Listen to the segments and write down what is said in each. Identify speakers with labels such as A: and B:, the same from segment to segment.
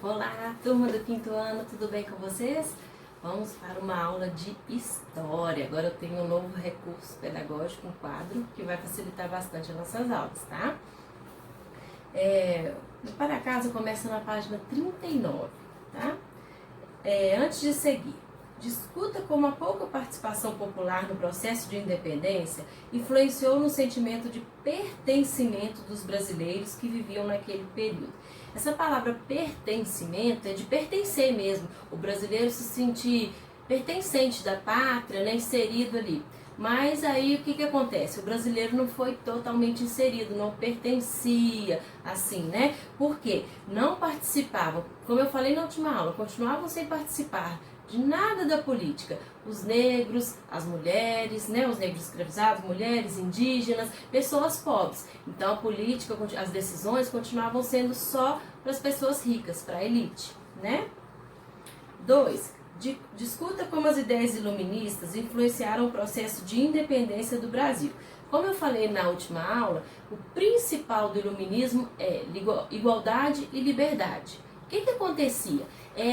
A: Olá, turma do quinto ano, tudo bem com vocês? Vamos para uma aula de história. Agora eu tenho um novo recurso pedagógico, um quadro, que vai facilitar bastante as nossas aulas, tá? O Para Casa começa na página 39, tá? Antes de seguir, discuta como a pouca participação popular no processo de independência influenciou no sentimento de pertencimento dos brasileiros que viviam naquele período. Essa palavra pertencimento é de pertencer mesmo, o brasileiro se sentir pertencente da pátria, né, inserido ali. Mas aí o que acontece? O brasileiro não foi totalmente inserido, não pertencia assim, né? Por quê? Não participavam, como eu falei na última aula, continuavam sem participar de nada da política. Os negros, as mulheres, né, os negros escravizados, mulheres, indígenas, pessoas pobres. Então a política, as decisões continuavam sendo só para as pessoas ricas, para a elite, né? 2. Discuta como as ideias iluministas influenciaram o processo de independência do Brasil. Como eu falei na última aula, o principal do iluminismo é igualdade e liberdade. O que acontecia?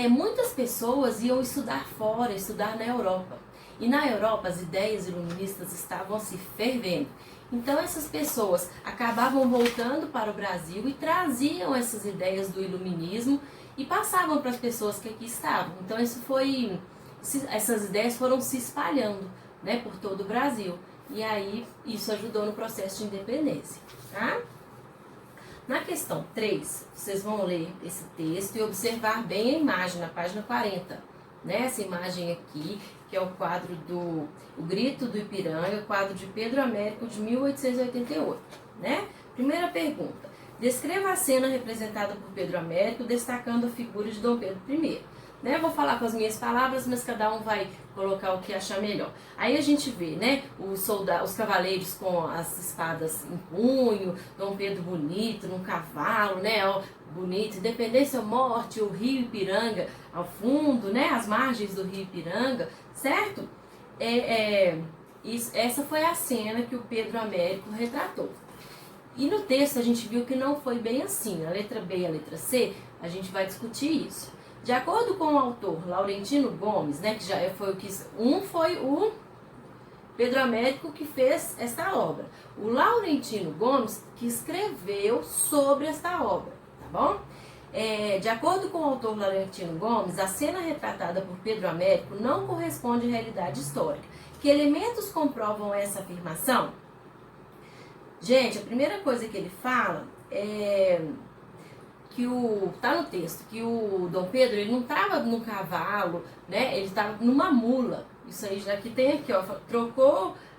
A: Muitas pessoas iam estudar fora, estudar na Europa. E na Europa as ideias iluministas estavam se fervendo. Então essas pessoas acabavam voltando para o Brasil e traziam essas ideias do iluminismo e passavam para as pessoas que aqui estavam. Então essas ideias foram se espalhando, né, por todo o Brasil. E aí isso ajudou no processo de independência, tá? Na questão 3, vocês vão ler esse texto e observar bem a imagem na página 40. Né? Essa imagem aqui, que é o quadro do O Grito do Ipiranga, quadro de Pedro Américo de 1888. Né? Primeira pergunta. Descreva a cena representada por Pedro Américo, destacando a figura de Dom Pedro I. Né? Vou falar com as minhas palavras, mas cada um vai colocar o que achar melhor. Aí a gente vê, né, os cavaleiros com as espadas em punho, Dom Pedro bonito, num cavalo, né, ó, bonito, Independência ou Morte, o Rio Ipiranga ao fundo, né, as margens do Rio Ipiranga, certo? Essa foi a cena que o Pedro Américo retratou. E no texto a gente viu que não foi bem assim. Na letra B e a letra C, a gente vai discutir isso. De acordo com o autor Laurentino Gomes, né, que já foi foi o Pedro Américo que fez esta obra. O Laurentino Gomes que escreveu sobre esta obra, tá bom? De acordo com o autor Laurentino Gomes, a cena retratada por Pedro Américo não corresponde à realidade histórica. Que elementos comprovam essa afirmação? Gente, a primeira coisa que ele fala tá no texto, que o Dom Pedro, ele não estava no cavalo, né? Ele estava numa mula. Isso aí já que tem aqui, ó,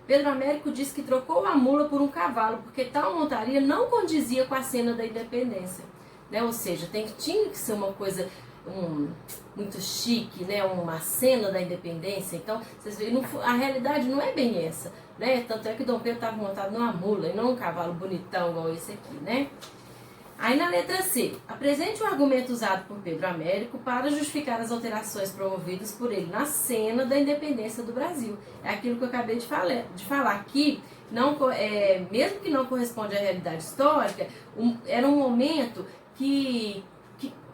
A: Pedro Américo disse que trocou a mula por um cavalo, porque tal montaria não condizia com a cena da independência, né? Ou seja, tinha que ser uma coisa muito chique, né? Uma cena da independência. Então, vocês veem, a realidade não é bem essa, né? Tanto é que Dom Pedro estava montado numa mula e não um cavalo bonitão igual esse aqui, né? Aí na letra C, apresente o argumento usado por Pedro Américo para justificar as alterações promovidas por ele na cena da independência do Brasil. É aquilo que eu acabei de falar aqui, mesmo que não corresponde à realidade histórica, era um momento que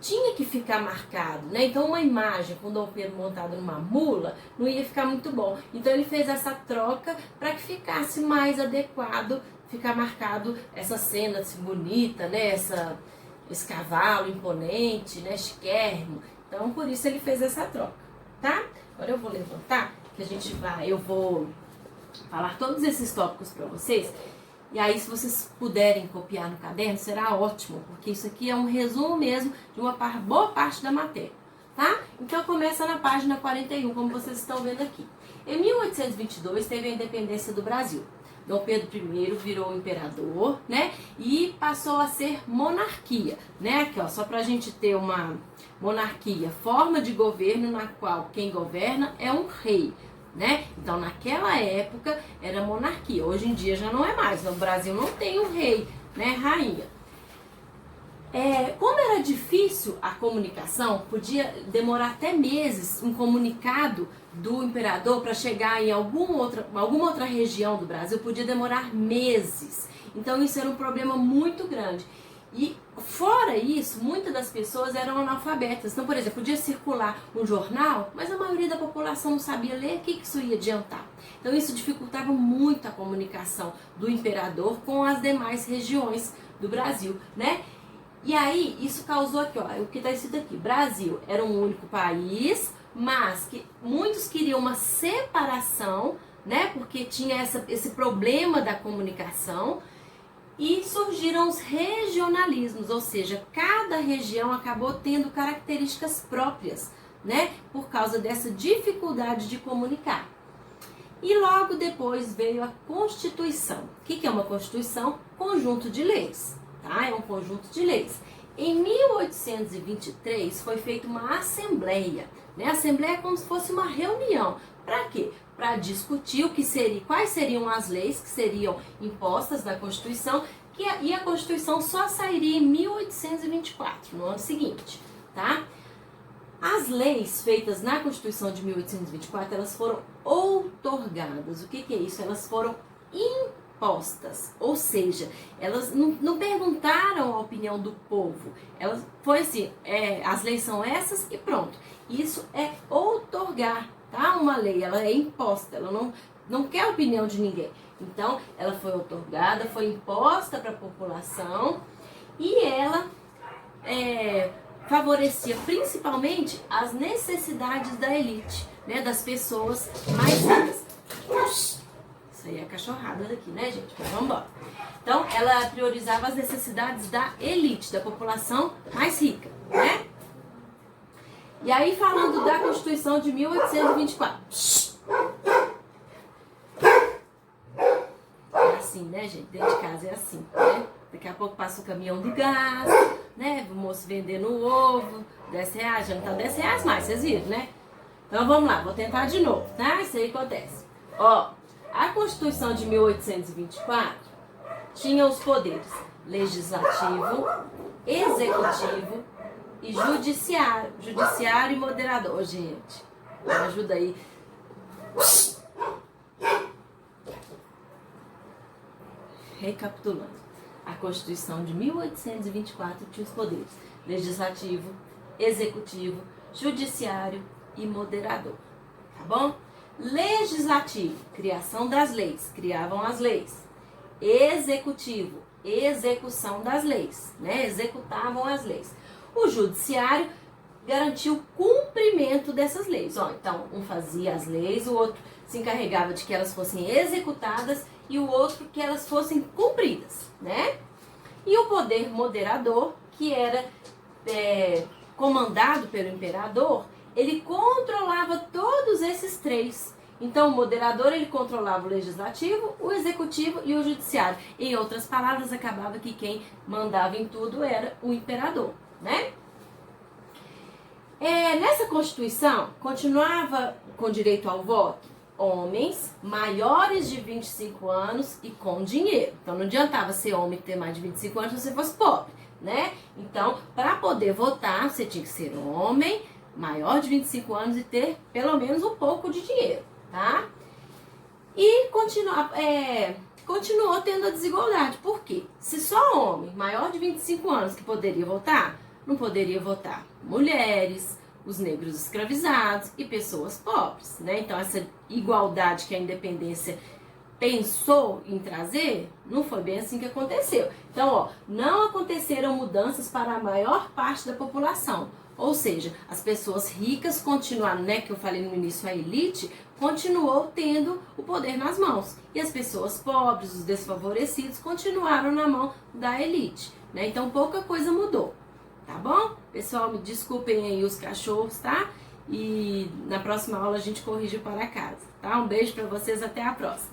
A: tinha que ficar marcado, né? Então uma imagem com Dom Pedro montado numa mula não ia ficar muito bom. Então ele fez essa troca para que ficasse mais adequado, ficar marcado essa cena assim, bonita, né? Esse cavalo imponente, né? Chiquérrimo. Então por isso ele fez essa troca, tá? Agora eu vou levantar, que eu vou falar todos esses tópicos para vocês. E aí, se vocês puderem copiar no caderno, será ótimo, porque isso aqui é um resumo mesmo de uma boa parte da matéria, tá? Então, começa na página 41, como vocês estão vendo aqui. Em 1822, teve a independência do Brasil. Dom Pedro I virou imperador, né? E passou a ser monarquia, né? Aqui, ó, só pra gente ter uma monarquia, forma de governo na qual quem governa é um rei. Né? Então naquela época era monarquia, hoje em dia já não é mais, no Brasil não tem um rei, né, rainha. Como era difícil a comunicação, podia demorar até meses um comunicado do imperador para chegar em alguma outra região do Brasil, podia demorar meses. Então isso era um problema muito grande. E Fora isso, muitas das pessoas eram analfabetas. Então, por exemplo, podia circular um jornal, mas a maioria da população não sabia ler, o que isso ia adiantar? Então, isso dificultava muito a comunicação do imperador com as demais regiões do Brasil, né? E aí, isso causou aqui, ó, o que está escrito aqui, Brasil era um único país, mas que muitos queriam uma separação, né? Porque tinha esse problema da comunicação. E surgiram os regionalismos, ou seja, cada região acabou tendo características próprias, né? Por causa dessa dificuldade de comunicar. E logo depois veio a Constituição. O que é uma Constituição? Conjunto de leis, tá? É um conjunto de leis. Em 1823 foi feita uma assembleia, né? A assembleia é como se fosse uma reunião. Para quê? Para discutir o que seria, quais seriam as leis que seriam impostas na Constituição, e a Constituição só sairia em 1824, no ano seguinte, tá? As leis feitas na Constituição de 1824, elas foram outorgadas. O que é isso? Elas foram impostas, ou seja, elas não perguntaram a opinião do povo. Elas foi assim, as leis são essas e pronto. Isso é outorgar. Tá? Uma lei, ela é imposta, ela não quer a opinião de ninguém. Então, ela foi outorgada, foi imposta para a população e ela favorecia principalmente as necessidades da elite, né? Das pessoas mais ricas. Isso aí é cachorrada daqui, né, gente? Mas vamos embora. Então, ela priorizava as necessidades da elite, da população mais rica, né? E aí, falando da Constituição de 1824. É assim, né, gente? Dentro de casa é assim, né? Daqui a pouco passa o caminhão do gás, né? O moço vendendo o ovo, R$10, já não tá R$10 mais, vocês viram, né? Então vamos lá, vou tentar de novo, tá? Isso aí acontece. Ó, a Constituição de 1824 tinha os poderes legislativo, executivo e judiciário e moderador. Ô, gente, me ajuda aí. Recapitulando, a Constituição de 1824 tinha os poderes legislativo, executivo, judiciário e moderador, tá bom? Legislativo, criação das leis, criavam as leis. Executivo, execução das leis, né? Executavam as leis. O judiciário garantia o cumprimento dessas leis. Ó, então, um fazia as leis, o outro se encarregava de que elas fossem executadas e o outro que elas fossem cumpridas, né? E o poder moderador, que era comandado pelo imperador, ele controlava todos esses três. Então, o moderador, ele controlava o legislativo, o executivo e o judiciário. Em outras palavras, acabava que quem mandava em tudo era o imperador, né? Nessa Constituição, continuava com direito ao voto homens maiores de 25 anos e com dinheiro. Então, não adiantava ser homem e ter mais de 25 anos se você fosse pobre, né? Então, para poder votar, você tinha que ser homem, maior de 25 anos e ter pelo menos um pouco de dinheiro, tá? E continuou tendo a desigualdade. Por quê? Se só homem maior de 25 anos que poderia votar, não poderia votar mulheres, os negros escravizados e pessoas pobres, né? Então, essa igualdade que a independência pensou em trazer, não foi bem assim que aconteceu. Então, ó, não aconteceram mudanças para a maior parte da população. Ou seja, as pessoas ricas continuaram, né, que eu falei no início, a elite, continuou tendo o poder nas mãos. E as pessoas pobres, os desfavorecidos, continuaram na mão da elite, né? Então, pouca coisa mudou. Tá bom? Pessoal, me desculpem aí os cachorros, tá? E na próxima aula a gente corrige para casa, tá? Um beijo para vocês, até a próxima.